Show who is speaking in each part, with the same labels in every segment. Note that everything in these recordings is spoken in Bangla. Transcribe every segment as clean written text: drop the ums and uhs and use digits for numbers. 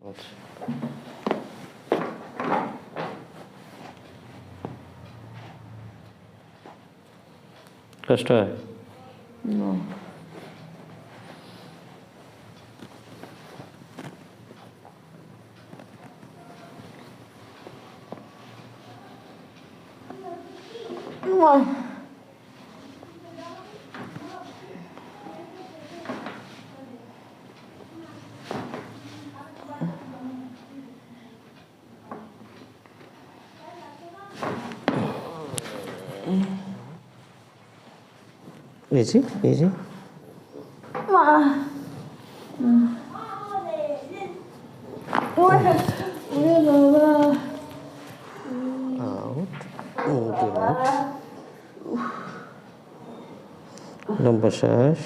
Speaker 1: আচ্ছা, কষ্ট হয়?
Speaker 2: No. No.
Speaker 1: Easy, easy.
Speaker 2: Ma. Ôi, ôi baba.
Speaker 1: Out. Good. Lamba শ্বাস।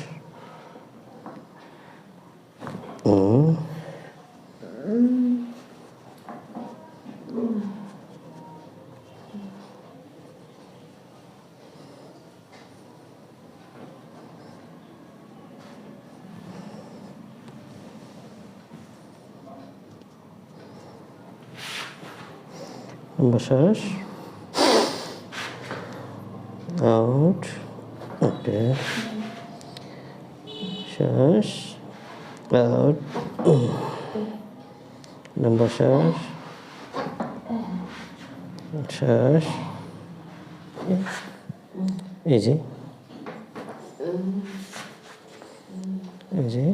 Speaker 1: লম্বা শ্বাস। Out. Okay. শ্বাস। Out. লম্বা শ্বাস। শ্বাস। Easy. Easy.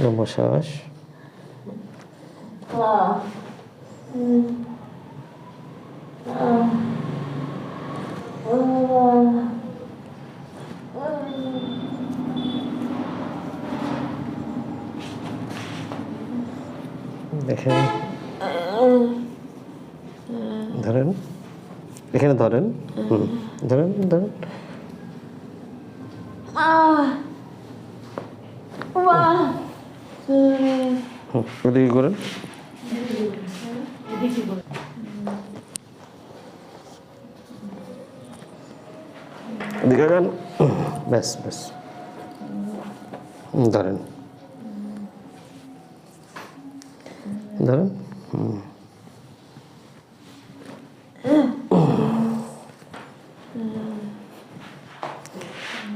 Speaker 1: লম্বা শ্বাস। দেখেন, ধরেন, এখানে ধরেন, ধরেন ধরেন। ওদিকে করেন। এদিকে গান। ব্যাস ব্যাস, ধরেন ধরেন।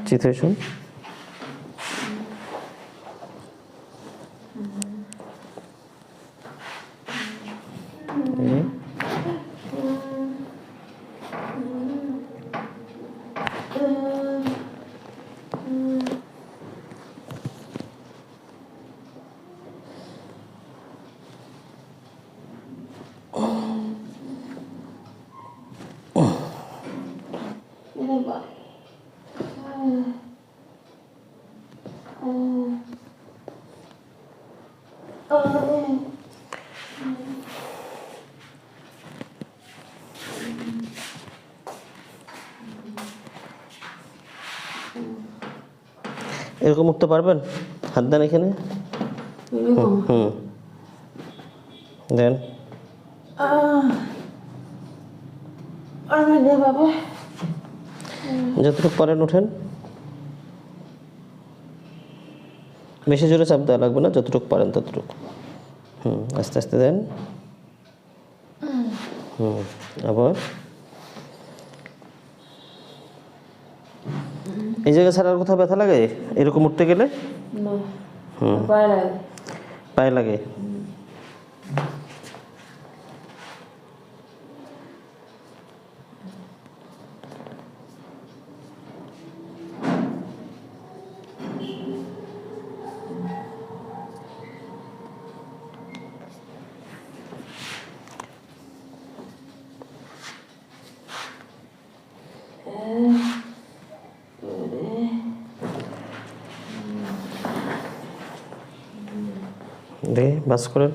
Speaker 1: চিত হয়েছুন। এরকম উঠতে পারবেন? হাত দেন এখানে। দেন। যতটুকু পারেন উঠেন। বেশি জোরে চাপ দেওয়া লাগবে না, যতটুকু পারেন ততটুকু। আস্তে আস্তে দেন। আবার এই জায়গায় ছাড়ার কোথাও ব্যথা লাগে এরকম উঠতে গেলে? পায়ে লাগে। বাস করেন।